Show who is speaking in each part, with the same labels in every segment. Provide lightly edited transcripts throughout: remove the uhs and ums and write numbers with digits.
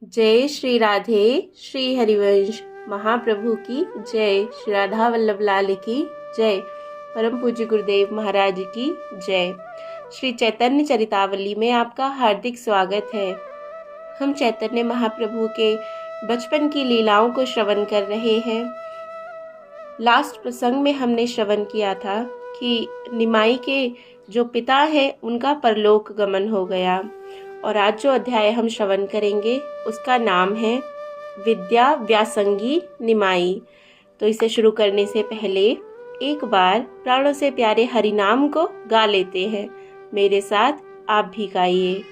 Speaker 1: जय श्री राधे। श्री हरिवंश महाप्रभु की जय। श्री राधा वल्लभ लाल की जय। परम पूज्य गुरुदेव महाराज की जय। श्री चैतन्य चरितावली में आपका हार्दिक स्वागत है। हम चैतन्य महाप्रभु के बचपन की लीलाओं को श्रवण कर रहे हैं। लास्ट प्रसंग में हमने श्रवण किया था कि निमाई के जो पिता है उनका परलोक गमन हो गया, और आज जो अध्याय हम श्रवण करेंगे उसका नाम है विद्या व्यासंगी निमाई। तो इसे शुरू करने से पहले एक बार प्राणों से प्यारे हरि नाम को गा लेते हैं। मेरे साथ आप भी गाइए।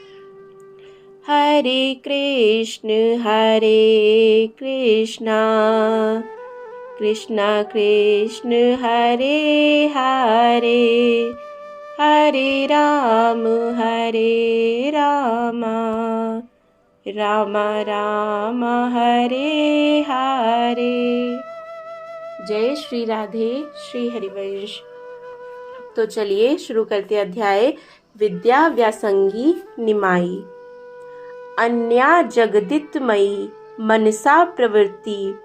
Speaker 1: हरे कृष्ण कृष्ण कृष्ण हरे हरे, हरे राम राम राम हरे हरे। जय श्री राधे। श्री हरिवंश। तो चलिए शुरू करते अध्याय विद्या व्यासंगी निमाई। अन्या जगदितमयी मनसा प्रवृत्ति,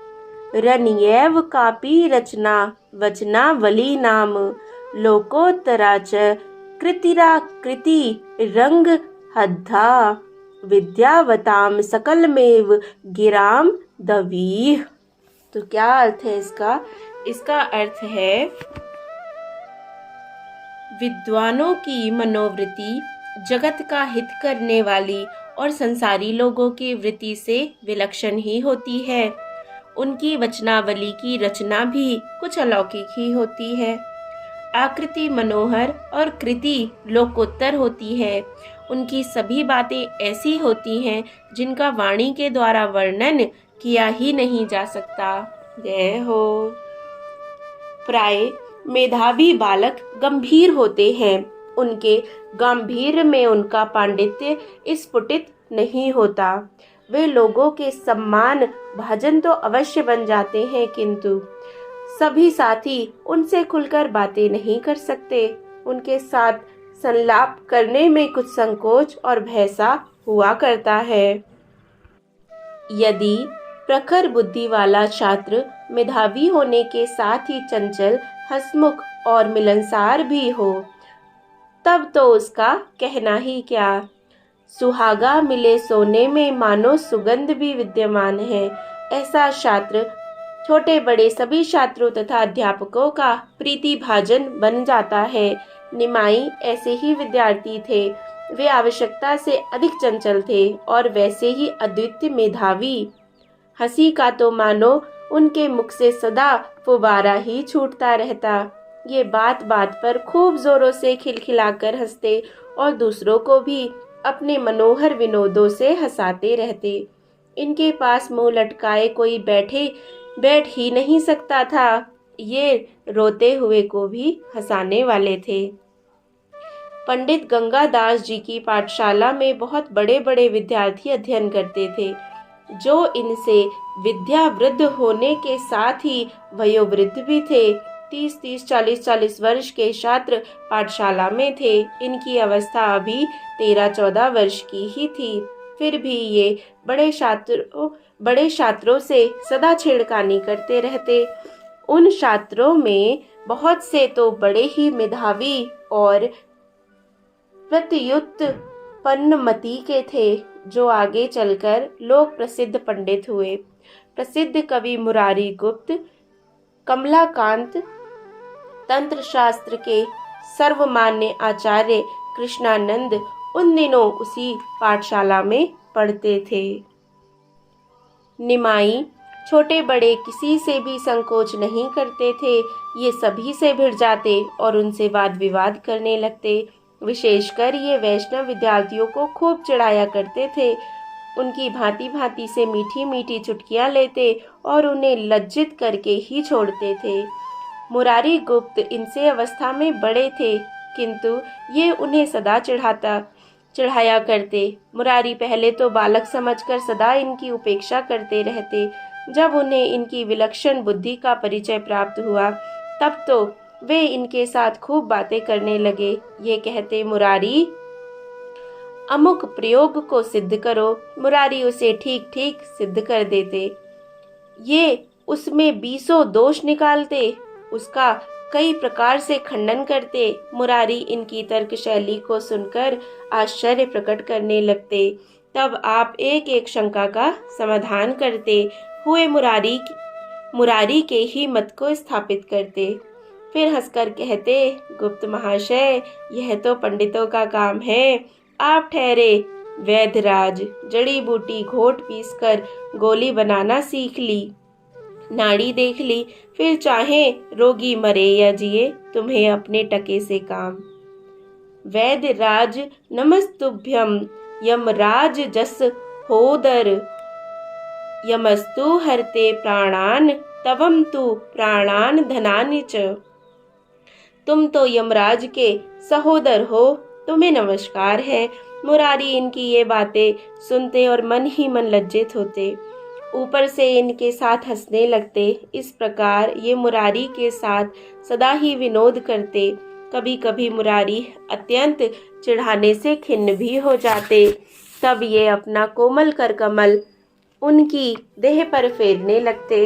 Speaker 1: रन्यैव कापि रचना वचनावली नाम, लोकोत्तरा च कृतिराकृति रंग हद्धा, विद्यावताम सकलमेव गिराम दवीह। तो क्या अर्थ है इसका? इसका अर्थ है विद्वानों की मनोवृत्ति जगत का हित करने वाली और संसारी लोगों की वृत्ति से विलक्षण ही होती है। उनकी वचनावली की रचना भी कुछ अलौकिक ही होती है। आकृति मनोहर और कृति लोकोत्तर होती है। उनकी सभी बातें ऐसी होती हैं जिनका वाणी के द्वारा वर्णन किया ही नहीं जा सकता। जय हो। प्राय मेधावी बालक गंभीर होते हैं। उनके गंभीर में उनका पांडित्य स्फुटित नहीं होता। वे लोगों के सम्मान भाजन तो अवश्य बन जाते हैं, किंतु सभी साथी उनसे खुलकर बातें नहीं कर सकते। उनके साथ संलाप करने में कुछ संकोच और भय सा हुआ करता है। यदि प्रखर बुद्धि वाला छात्र मेधावी होने के साथ ही चंचल, हंसमुख और मिलनसार भी हो, तब तो उसका कहना ही क्या। सुहागा मिले सोने में मानो सुगंध भी विद्यमान है। ऐसा छात्र छोटे बड़े सभी छात्रों तथा अध्यापकों का प्रीति भाजन बन जाता है। निमाई ऐसे ही विद्यार्थी थे। वे आवश्यकता से अधिक चंचल थे और वैसे ही अद्वितीय मेधावी। हंसी का तो मानो उनके मुख से सदा फुवारा ही छूटता रहता। ये बात बात पर खूब जोरों से खिलखिलाकर हंसते और दूसरों को भी अपने मनोहर विनोदों से हंसाते रहते। इनके पास मुंह लटकाए कोई बैठ ही नहीं सकता था। ये रोते हुए को भी हंसाने वाले थे। पंडित गंगादास जी की पाठशाला में बहुत बड़े बड़े विद्यार्थी अध्ययन करते थे, जो इनसे विद्या वृद्ध होने के साथ ही वयोवृद्ध भी थे। 30-30, 40-40 वर्ष के छात्र पाठशाला में थे। इनकी अवस्था अभी 13-14 वर्ष की ही थी। फिर भी ये बड़े छात्रों से सदा छेड़खानी करते रहते। उन छात्रों में बहुत से तो बड़े ही मेधावी और प्रत्युत्पन्नमति के थे, जो आगे चलकर लोक प्रसिद्ध पंडित हुए। प्रसिद्ध कवि मुरारी गुप्त, कमलाकांत, तंत्र शास्त्र के सर्वमान्य आचार्य कृष्णानंद उन दिनों उसी पाठशाला में पढ़ते थे। निमाई छोटे बड़े किसी से भी संकोच नहीं करते थे। ये सभी से भिड़ जाते और उनसे वाद विवाद करने लगते। विशेषकर ये वैष्णव विद्यार्थियों को खूब चिढ़ाया करते थे। उनकी भांति भांति से मीठी मीठी चुटकियां लेते और उन्हें लज्जित करके ही छोड़ते थे। मुरारी गुप्त इनसे अवस्था में बड़े थे, किंतु ये उन्हें सदा चिढ़ाया करते। मुरारी पहले तो बालक समझकर सदा इनकी उपेक्षा करते रहते। जब उन्हें इनकी विलक्षण बुद्धि का परिचय प्राप्त हुआ, तब तो वे इनके साथ खूब बातें करने लगे। ये कहते, मुरारी अमुक प्रयोग को सिद्ध करो। मुरारी उसे ठीक ठीक सिद्ध कर देते। ये उसमें 20 दोष निकालते, उसका कई प्रकार से खंडन करते। मुरारी इनकी तर्क शैली को सुनकर आश्चर्य प्रकट करने लगते। तब आप एक एक शंका का समाधान करते हुए मुरारी के ही मत को स्थापित करते। फिर हंसकर कहते, गुप्त महाशय, यह तो पंडितों का काम है। आप ठहरे वैद्यराज, जड़ी बूटी घोट पीसकर गोली बनाना सीख ली, नाड़ी देख ली, फिर चाहे रोगी मरे या जिए, तुम्हें अपने टके से काम। वैद्यराज नमस्तुभ्यम, यमराज जस होदर, यमस्तु हरते प्राणान, तवम तु प्राणान धनानि च। तुम तो यमराज के सहोदर हो, तुम्हें नमस्कार है। मुरारी इनकी ये बातें सुनते और मन ही मन लज्जित होते, ऊपर से इनके साथ हंसने लगते। इस प्रकार ये मुरारी के साथ सदा ही विनोद करते। कभी कभी मुरारी अत्यंत चिढ़ाने से खिन्न भी हो जाते। तब ये अपना कोमल कर कमल उनकी देह पर फेरने लगते।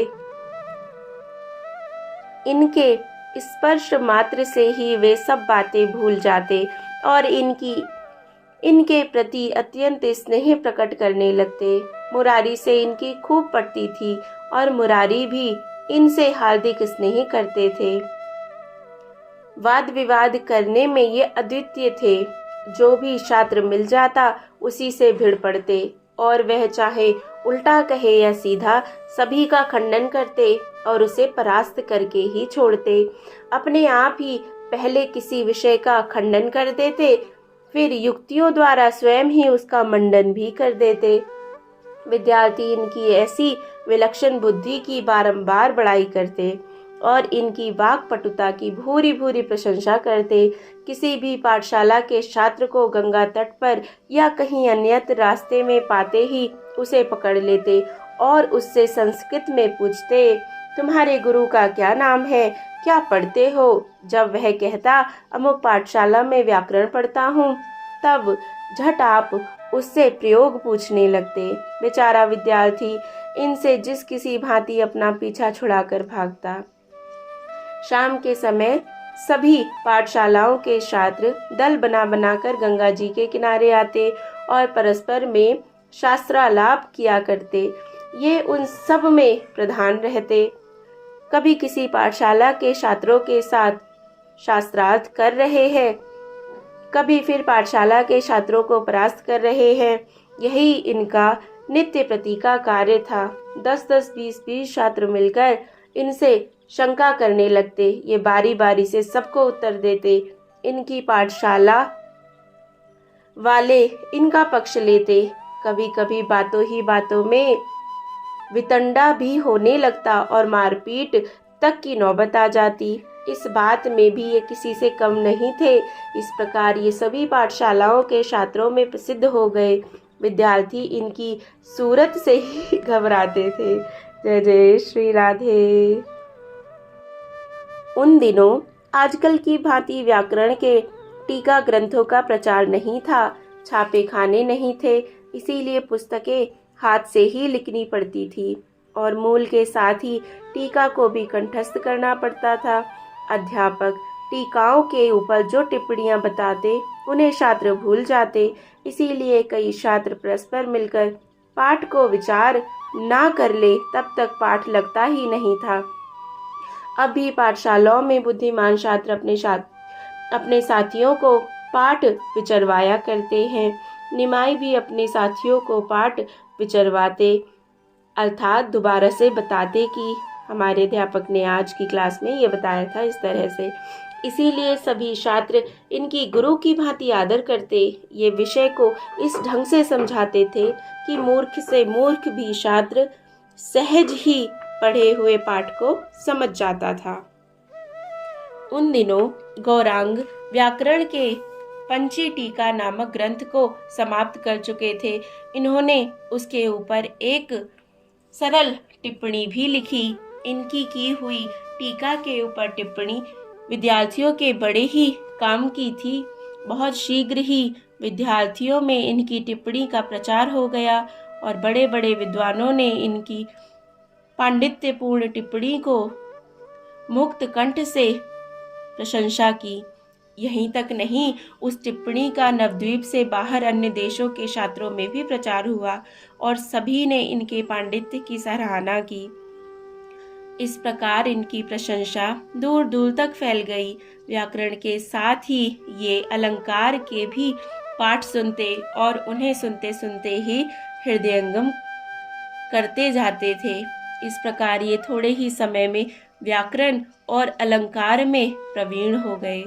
Speaker 1: इनके स्पर्श मात्र से ही वे सब बातें भूल जाते और इनके प्रति अत्यंत स्नेह प्रकट करने लगते। मुरारी से इनकी खूब पटती थी और मुरारी भी इनसे हार्दिक स्नेह करते थे। वाद विवाद करने में ये अद्वितीय थे। जो भी छात्र मिल जाता उसी से भिड़ पड़ते और वह चाहे उल्टा कहे या सीधा, सभी का खंडन करते और उसे परास्त करके ही छोड़ते। अपने आप ही पहले किसी विषय का खंडन कर देते, फिर युक्तियों द्वारा स्वयं ही उसका मंडन भी कर देते। विद्यार्थी इनकी ऐसी विलक्षण बुद्धि की बारंबार बड़ाई करते और इनकी वाक्पटुता की भूरी भूरी प्रशंसा करते। किसी भी पाठशाला के छात्र को गंगा तट पर या कहीं अन्यत्र रास्ते में पाते ही उसे पकड़ लेते और उससे संस्कृत में पूछते, तुम्हारे गुरु का क्या नाम है, क्या पढ़ते हो? जब वह कहता, अमुक पाठशाला में व्याकरण पढ़ता हूँ, तब झट आप उससे प्रयोग पूछने लगते। बेचारा विद्यार्थी इनसे जिस किसी भांति अपना पीछा छुड़ाकर भागता। शाम के समय सभी पाठशालाओं के छात्र दल बना बनाकर गंगा जी के किनारे आते और परस्पर में शास्त्रालाप किया करते। ये उन सब में प्रधान रहते। कभी किसी पाठशाला के छात्रों के साथ शास्त्रार्थ कर रहे हैं, कभी फिर पाठशाला के छात्रों को परास्त कर रहे हैं। यही इनका नित्य प्रति का कार्य था। 10-10, 20-20 छात्र मिलकर इनसे शंका करने लगते। ये बारी बारी से सबको उत्तर देते। इनकी पाठशाला वाले इनका पक्ष लेते। कभी कभी बातों ही बातों में वितंडा भी होने लगता और मारपीट तक की नौबत आ जाती। इस बात में भी ये किसी से कम नहीं थे। इस प्रकार ये सभी पाठशालाओं के छात्रों में प्रसिद्ध हो गए। विद्यार्थी इनकी सूरत से ही घबराते थे। जय जय श्री राधे। उन दिनों आजकल की भांति व्याकरण के टीका ग्रंथों का प्रचार नहीं था, छापे खाने नहीं थे, इसीलिए पुस्तकें हाथ से ही लिखनी पड़ती थी और मूल के साथ ही टीका को भी कंठस्थ करना पड़ता था। अध्यापक टीकाओं के ऊपर जो टिप्पणियां बताते उन्हें छात्र भूल जाते, इसीलिए कई छात्र परस्पर मिलकर पाठ को विचार ना कर ले तब तक पाठ लगता ही नहीं था। अब भी पाठशालाओं में बुद्धिमान छात्र अपने साथियों को पाठ विचरवाया करते हैं। निमाई भी अपने साथियों को पाठ विचरवाते, अर्थात दोबारा से बताते कि हमारे अध्यापक ने आज की क्लास में ये बताया था इस तरह से। इसीलिए सभी छात्र इनकी गुरु की भांति आदर करते। ये विषय को इस ढंग से समझाते थे कि मूर्ख से मूर्ख भी छात्र सहज ही पढ़े हुए पाठ को समझ जाता था। उन दिनों गौरांग व्याकरण के पंची टीका नामक ग्रंथ को समाप्त कर चुके थे। इन्होंने उसके ऊपर एक सरल टिप्पणी भी लिखी। इनकी की हुई टीका के ऊपर टिप्पणी विद्यार्थियों के बड़े ही काम की थी। बहुत शीघ्र ही विद्यार्थियों में इनकी टिप्पणी का प्रचार हो गया और बड़े बड़े विद्वानों ने इनकी पांडित्यपूर्ण टिप्पणी को मुक्त कंठ से प्रशंसा की। यहीं तक नहीं, उस टिप्पणी का नवद्वीप से बाहर अन्य देशों के छात्रों में भी प्रचार हुआ और सभी ने इनके पांडित्य की सराहना की। इस प्रकार इनकी प्रशंसा दूर दूर तक फैल गई। व्याकरण के साथ ही ये अलंकार के भी पाठ सुनते और उन्हें सुनते सुनते ही हृदयंगम करते जाते थे। इस प्रकार ये थोड़े ही समय में व्याकरण और अलंकार में प्रवीण हो गए।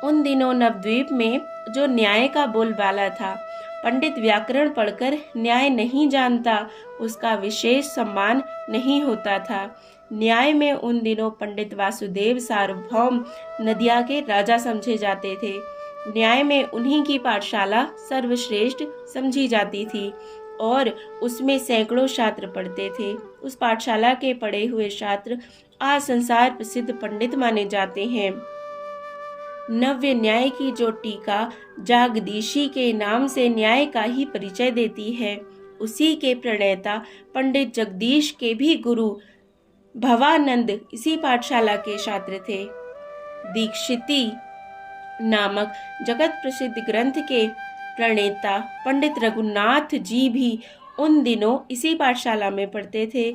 Speaker 1: उन दिनों नवद्वीप में जो न्याय का बोलबाला था, पंडित व्याकरण पढ़कर न्याय नहीं जानता, उसका विशेष सम्मान नहीं होता था। न्याय में उन दिनों पंडित वासुदेव सार्वभौम नदिया के राजा समझे जाते थे। न्याय में उन्हीं की पाठशाला सर्वश्रेष्ठ समझी जाती थी और उसमें सैकड़ों छात्र पढ़ते थे। उस पाठशाला के पढ़े हुए छात्र आज संसार प्रसिद्ध पंडित माने जाते हैं। नव्य न्याय की जो टीका जागदीशी के नाम से न्याय का ही परिचय देती है, उसी के प्रणेता पंडित जगदीश के भी गुरु भवानंद इसी पाठशाला के छात्र थे। दीक्षिती नामक जगत प्रसिद्ध ग्रंथ के प्रणेता पंडित रघुनाथ जी भी उन दिनों इसी पाठशाला में पढ़ते थे।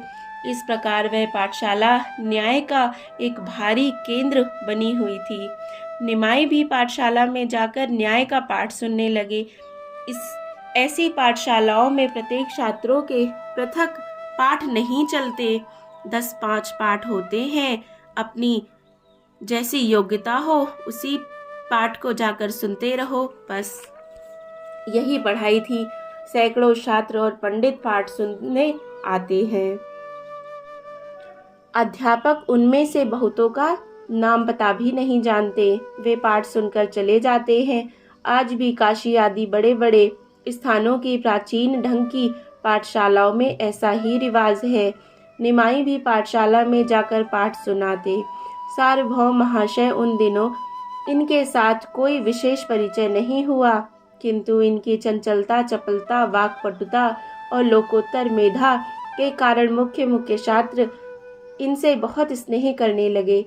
Speaker 1: इस प्रकार वह पाठशाला न्याय का एक भारी केंद्र बनी हुई थी। निमाई भी पाठशाला में जाकर न्याय का पाठ सुनने लगे। ऐसी पाठशालाओं में प्रत्येक छात्रों के पृथक पाठ नहीं चलते, 10-5 पाठ होते हैं। अपनी जैसी योग्यता हो उसी पाठ को जाकर सुनते रहो, बस यही पढ़ाई थी। सैकड़ों छात्र और पंडित पाठ सुनने आते हैं। अध्यापक उनमें से बहुतों का नाम पता भी नहीं जानते, वे पाठ सुनकर चले जाते हैं। आज भी काशी आदि बड़े बड़े स्थानों की प्राचीन ढंग की पाठशालाओं में ऐसा ही रिवाज है। निमाई भी पाठशाला में जाकर पाठ सुनाते। सार्वभौम महाशय उन दिनों इनके साथ कोई विशेष परिचय नहीं हुआ, किंतु इनकी चंचलता, चपलता, वाक्पटुता और लोकोत्तर मेधा के कारण मुख्य मुख्य छात्र इनसे बहुत स्नेह करने लगे।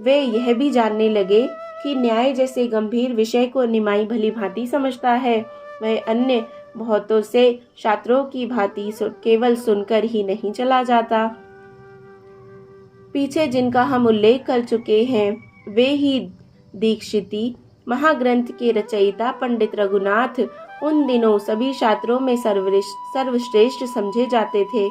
Speaker 1: वे यह भी जानने लगे कि न्याय जैसे गंभीर विषय को निमाई भली भांति समझता है। वह अन्य बहुतों से छात्रों की भांति केवल सुनकर ही नहीं चला जाता। पीछे जिनका हम उल्लेख कर चुके हैं, वे ही दीक्षिती महाग्रंथ के रचयिता पंडित रघुनाथ उन दिनों सभी छात्रों में सर्वश्रेष्ठ समझे जाते थे।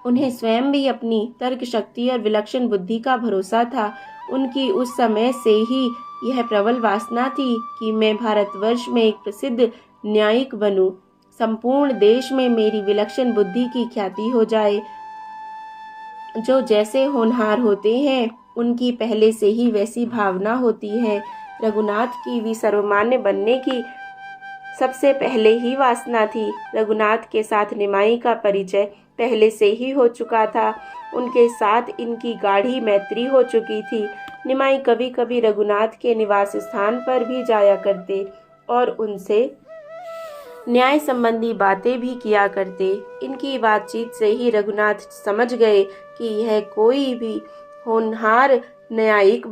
Speaker 1: उन्हें स्वयं भी अपनी तर्क शक्ति और विलक्षण बुद्धि का भरोसा था। उनकी उस समय से ही यह प्रबल वासना थी कि मैं भारतवर्ष में एक प्रसिद्ध न्यायिक बनूं, संपूर्ण देश में मेरी विलक्षण बुद्धि की ख्याति हो जाए। जो जैसे होनहार होते हैं, उनकी पहले से ही वैसी भावना होती है। रघुनाथ की भी सर्वमान्य बनने की सबसे पहले ही वासना थी। रघुनाथ के साथ निमाई का परिचय पहले से ही हो चुका था। उनके साथ इनकी गाढ़ी मैत्री हो चुकी थी। निमाई कभी कभी रघुनाथ के निवास स्थान पर भी जाया करते और उनसे न्याय संबंधी बातें भी किया करते। इनकी बातचीत से ही रघुनाथ समझ गए कि यह कोई भी होनहार न्यायिक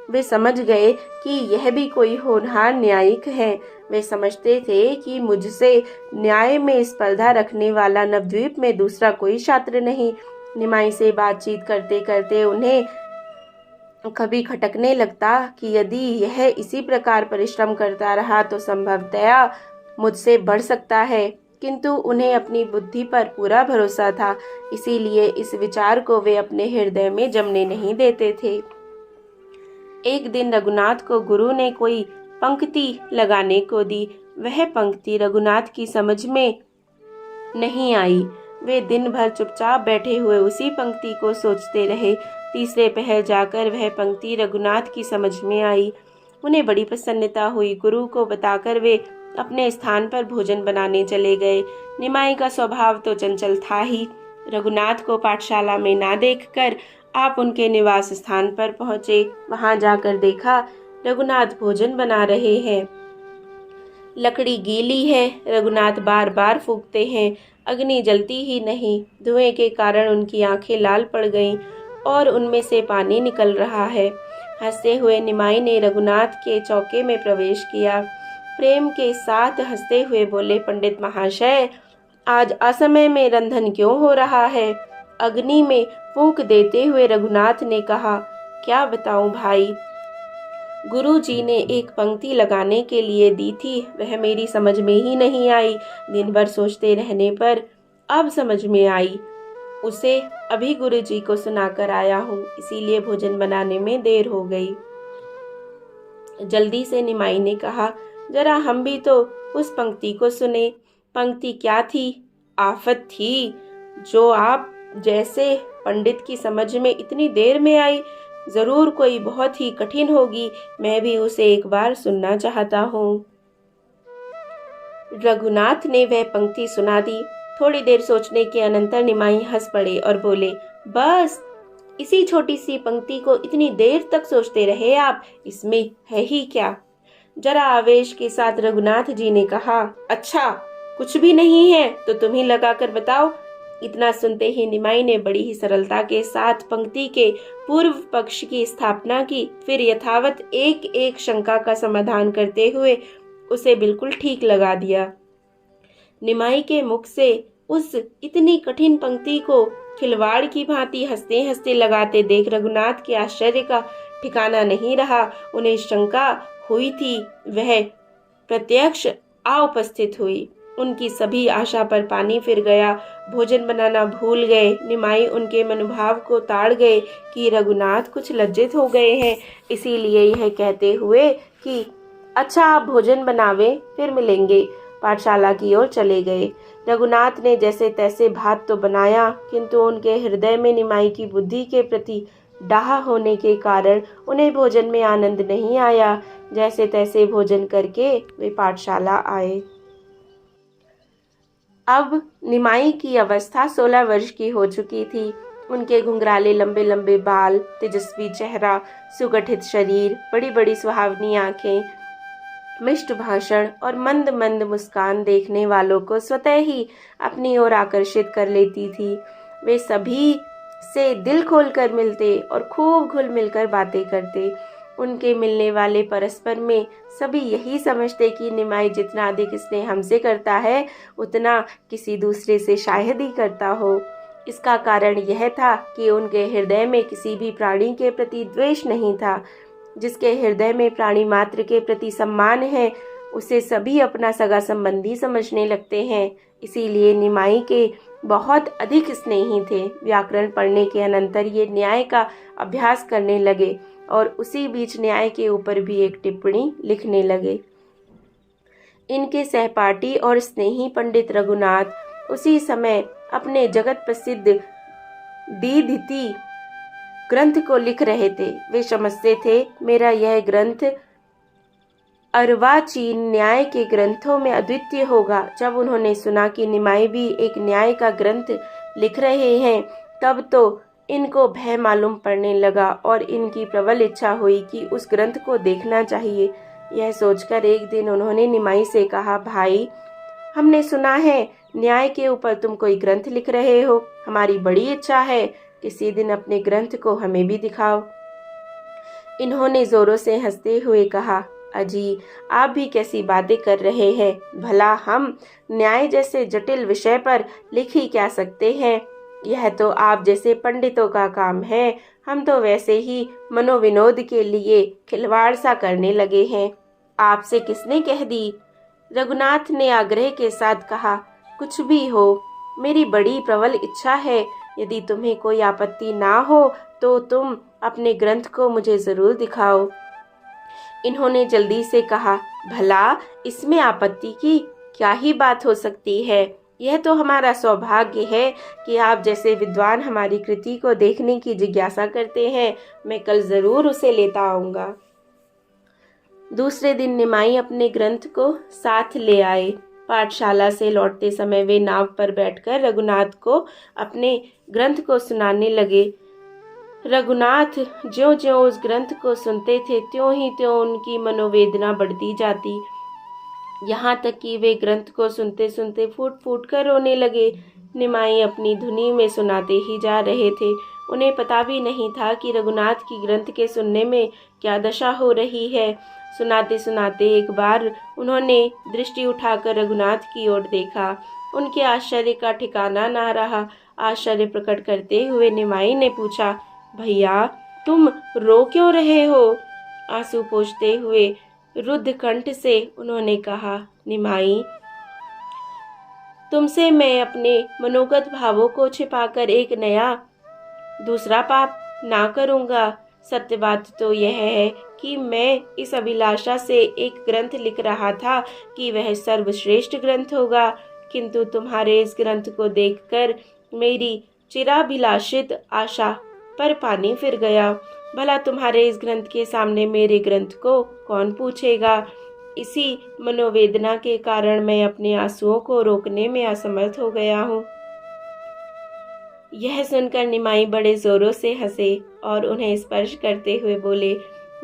Speaker 1: वे समझ गए कि यह भी कोई होनहार न्यायिक है। वे समझते थे कि मुझसे न्याय में स्पर्धा रखने वाला नवद्वीप में दूसरा कोई छात्र नहीं। निमाई से बातचीत करते करते उन्हें कभी खटकने लगता कि यदि यह इसी प्रकार परिश्रम करता रहा तो संभवतया मुझसे बढ़ सकता है, किंतु उन्हें अपनी बुद्धि पर पूरा भरोसा था, इसीलिए इस विचार को वे अपने हृदय में जमने नहीं देते थे। एक दिन रघुनाथ को गुरु ने कोई पंक्ति लगाने को दी। वह पंक्ति रघुनाथ की समझ में नहीं आई। वे दिन भर चुपचाप बैठे हुए उसी पंक्ति को सोचते रहे। तीसरे पहर जाकर वह पंक्ति रघुनाथ की समझ में आई। उन्हें बड़ी प्रसन्नता हुई। गुरु को बताकर वे अपने स्थान पर भोजन बनाने चले गए। निमाई का स्वभाव तो चंचल था ही। रघुनाथ को पाठशाला में ना देखकर आप उनके निवास स्थान पर पहुंचे। वहां जाकर देखा रघुनाथ भोजन बना रहे हैं। लकड़ी गीली है, रघुनाथ बार बार फूंकते हैं, अग्नि जलती ही नहीं। धुएं के कारण उनकी आंखें लाल पड़ गईं और उनमें से पानी निकल रहा है। हंसते हुए निमाई ने रघुनाथ के चौके में प्रवेश किया। प्रेम के साथ हंसते हुए बोले, पंडित महाशय, आज असमय में रंधन क्यों हो रहा है? अग्नि में फूंक देते हुए रघुनाथ ने कहा, क्या बताऊं भाई, गुरुजी ने एक पंक्ति लगाने के लिए दी थी, वह मेरी समझ में ही नहीं आई। दिन भर सोचते रहने पर अब समझ में आई। उसे अभी गुरुजी को सुनाकर आया हूँ, इसीलिए भोजन बनाने में देर हो गई। जल्दी से निमाई ने कहा, जरा हम भी तो उस पंक्ति को सुने। पंक्ति क्या थी? आफत थी जो आप जैसे पंडित की समझ में इतनी देर में आई। जरूर कोई बहुत ही कठिन होगी, मैं भी उसे एक बार सुनना चाहता हूँ। रघुनाथ ने वह पंक्ति सुना दी। थोड़ी देर सोचने के अनंतर निमाई हंस पड़े और बोले, बस इसी छोटी सी पंक्ति को इतनी देर तक सोचते रहे आप, इसमें है ही क्या? जरा आवेश के साथ रघुनाथ जी ने कहा, अच्छा कुछ भी नहीं है तो तुम ही लगा कर बताओ। इतना सुनते ही निमाई ने बड़ी ही सरलता के साथ पंक्ति के पूर्व पक्ष की स्थापना की, फिर यथावत एक एक शंका का समाधान करते हुए उसे बिल्कुल ठीक लगा दिया। निमाई के मुख से उस इतनी कठिन पंक्ति को खिलवाड़ की भांति हंसते हंसते लगाते देख रघुनाथ के आश्चर्य का ठिकाना नहीं रहा। उन्हें शंका हुई थी, वह प्रत्यक्ष उपस्थित हुई। उनकी सभी आशा पर पानी फिर गया। भोजन बनाना भूल गए। निमाई उनके मनोभाव को ताड़ गए कि रघुनाथ कुछ लज्जित हो गए हैं, इसीलिए यह कहते हुए कि अच्छा आप भोजन बनावे, फिर मिलेंगे, पाठशाला की ओर चले गए। रघुनाथ ने जैसे तैसे भात तो बनाया, किंतु उनके हृदय में निमाई की बुद्धि के प्रति डाह होने के कारण उन्हें भोजन में आनंद नहीं आया। जैसे तैसे भोजन करके वे पाठशाला आए। अब निमाई की अवस्था 16 वर्ष की हो चुकी थी। उनके घुंघराले लंबे लंबे बाल, तेजस्वी चेहरा, सुगठित शरीर, बड़ी बड़ी सुहावनी आंखें, मिष्ट भाषण और मंद मंद मुस्कान देखने वालों को स्वतः ही अपनी ओर आकर्षित कर लेती थी। वे सभी से दिल खोलकर मिलते और खूब घुल मिलकर बातें करते। उनके मिलने वाले परस्पर में सभी यही समझते कि निमाई जितना अधिक स्नेह हमसे करता है, उतना किसी दूसरे से शायद ही करता हो। इसका कारण यह था कि उनके हृदय में किसी भी प्राणी के प्रति द्वेष नहीं था। जिसके हृदय में प्राणी मात्र के प्रति सम्मान है, उसे सभी अपना सगा संबंधी समझने लगते हैं। इसीलिए निमाई के बहुत अधिक स्नेही थे। व्याकरण पढ़ने के अनंतर ये न्याय का अभ्यास करने लगे और उसी बीच न्याय के ऊपर भी एक टिप्पणी लिखने लगे। इनके सहपाठी और स्नेही पंडित रघुनाथ उसी समय अपने जगत प्रसिद्ध दीधिति ग्रंथ को लिख रहे थे। वे समझते थे मेरा यह ग्रंथ अर्वाचीन न्याय के ग्रंथों में अद्वितीय होगा। जब उन्होंने सुना कि निमाई भी एक न्याय का ग्रंथ लिख रहे हैं, तब तो इनको भय मालूम पड़ने लगा और इनकी प्रबल इच्छा हुई कि उस ग्रंथ को देखना चाहिए। यह सोचकर एक दिन उन्होंने निमाई से कहा, भाई, हमने सुना है न्याय के ऊपर तुम कोई ग्रंथ लिख रहे हो। हमारी बड़ी इच्छा है, किसी दिन अपने ग्रंथ को हमें भी दिखाओ। इन्होंने जोरों से हंसते हुए कहा, अजी, आप भी कैसी बातें कर रहे हैं। भला हम न्याय जैसे जटिल विषय पर लिख ही क्या सकते हैं। यह तो आप जैसे पंडितों का काम है। हम तो वैसे ही मनोविनोद के लिए खिलवाड़ सा करने लगे हैं। आपसे किसने कह दी? रघुनाथ ने आग्रह के साथ कहा, कुछ भी हो, मेरी बड़ी प्रबल इच्छा है। यदि तुम्हें कोई आपत्ति ना हो तो तुम अपने ग्रंथ को मुझे जरूर दिखाओ। इन्होंने जल्दी से कहा, भला इसमें आपत्ति की क्या ही बात हो सकती है। यह तो हमारा सौभाग्य है कि आप जैसे विद्वान हमारी कृति को देखने की जिज्ञासा करते हैं। मैं कल जरूर उसे लेता आऊंगा। दूसरे दिन निमाई अपने ग्रंथ को साथ ले आए। पाठशाला से लौटते समय वे नाव पर बैठकर रघुनाथ को अपने ग्रंथ को सुनाने लगे। रघुनाथ ज्यों ज्यों उस ग्रंथ को सुनते थे त्यों ही त्यों उनकी मनोवेदना बढ़ती जाती, यहाँ तक कि वे ग्रंथ को सुनते सुनते फूट फूट कर रोने लगे। निमाई अपनी धुनी में सुनाते ही जा रहे थे। उन्हें पता भी नहीं था कि रघुनाथ की ग्रंथ के सुनने में क्या दशा हो रही है। सुनाते सुनाते एक बार उन्होंने दृष्टि उठाकर रघुनाथ की ओर देखा। उनके आश्चर्य का ठिकाना ना रहा। आश्चर्य प्रकट करते हुए निमाई ने पूछा, भैया तुम रो क्यों रहे हो? आंसू पोंछते हुए रुद्ध कंठ से उन्होंने कहा, निमाई तुमसे मैं अपने मनोगत भावों को छिपाकर एक नया दूसरा पाप ना करूंगा। सत्य बात तो यह है कि मैं इस अभिलाषा से एक ग्रंथ लिख रहा था कि वह सर्वश्रेष्ठ ग्रंथ होगा, किंतु तुम्हारे इस ग्रंथ को देखकर मेरी चिराभिलाषित आशा पर पानी फिर गया। भला तुम्हारे इस ग्रंथ के सामने मेरे ग्रंथ को कौन पूछेगा? इसी मनोवेदना के कारण मैं अपने आंसुओं को रोकने में असमर्थ हो गया हूँ। यह सुनकर निमाई बड़े जोरों से हंसे और उन्हें स्पर्श करते हुए बोले,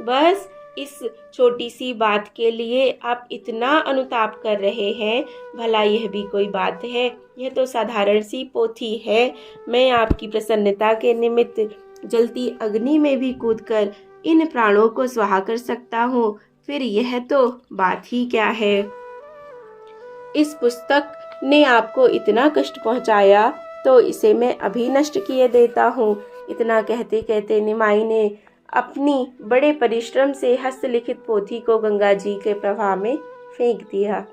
Speaker 1: बस इस छोटी सी बात के लिए आप इतना अनुताप कर रहे हैं? भला यह भी कोई बात है? यह तो साधारण सी पोथी है। मैं आपकी प्रसन्नता के निमित्त जलती अग्नि में भी कूदकर इन प्राणों को स्वाहा कर सकता हूँ। फिर यह तो बात ही क्या है। इस पुस्तक ने आपको इतना कष्ट पहुँचाया तो इसे मैं अभी नष्ट किए देता हूँ। इतना कहते कहते निमाई ने अपनी बड़े परिश्रम से हस्तलिखित पोथी को गंगा जी के प्रवाह में फेंक दिया।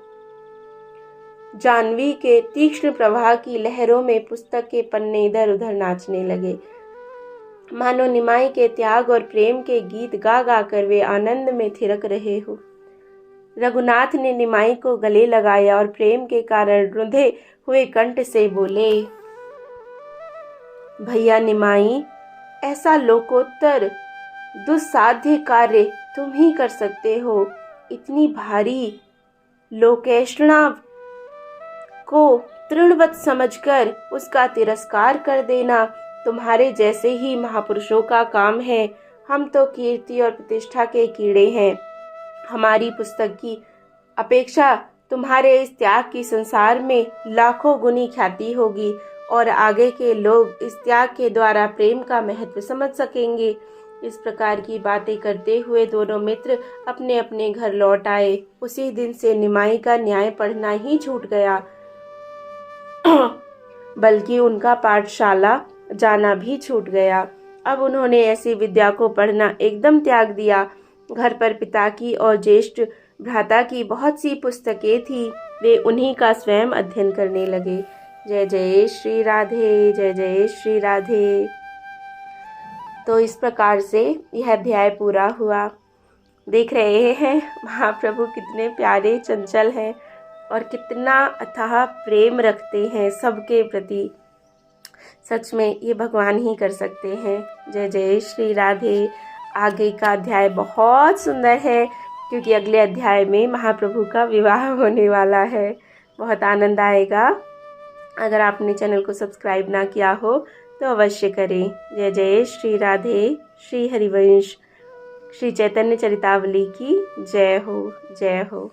Speaker 1: जानवी के तीक्ष्ण प्रवाह की लहरों में पुस्तक के पन्ने इधर उधर नाचने लगे, मानो निमाई के त्याग और प्रेम के गीत गा गा कर वे आनंद में थिरक रहे हो। रघुनाथ ने निमाई को गले लगाया और प्रेम के कारण रुंधे हुए कंठ से बोले, भैया निमाई, ऐसा लोकोत्तर दुस्साध्य कार्य तुम ही कर सकते हो। इतनी भारी लोकेष्णा को तृणवत समझकर उसका तिरस्कार कर देना तुम्हारे जैसे ही महापुरुषों का काम है। हम तो कीर्ति और प्रतिष्ठा के कीड़े हैं। हमारी पुस्तक की अपेक्षा तुम्हारे इस त्याग की संसार में लाखों गुनी ख्याति होगी और आगे के लोग इस त्याग के द्वारा प्रेम का महत्व समझ सकेंगे। इस प्रकार की बातें करते हुए दोनों मित्र अपने अपने घर लौट आए। उसी दिन से निमाई का न्याय पढ़ना ही छूट गया, बल्कि उनका पाठशाला जाना भी छूट गया। अब उन्होंने ऐसी विद्या को पढ़ना एकदम त्याग दिया। घर पर पिता की और ज्येष्ठ भ्राता की बहुत सी पुस्तकें थी, वे उन्हीं का स्वयं अध्ययन करने लगे। जय जय श्री राधे, जय जय श्री राधे। तो इस प्रकार से यह अध्याय पूरा हुआ। देख रहे हैं महाप्रभु कितने प्यारे चंचल हैं और कितना अथाह प्रेम रखते हैं सबके प्रति। सच में ये भगवान ही कर सकते हैं। जय जय श्री राधे। आगे का अध्याय बहुत सुंदर है क्योंकि अगले अध्याय में महाप्रभु का विवाह होने वाला है। बहुत आनंद आएगा। अगर आपने चैनल को सब्सक्राइब ना किया हो तो अवश्य करें। जय जय श्री राधे। श्री हरिवंश श्री चैतन्य चरितावली की जय हो, जय हो।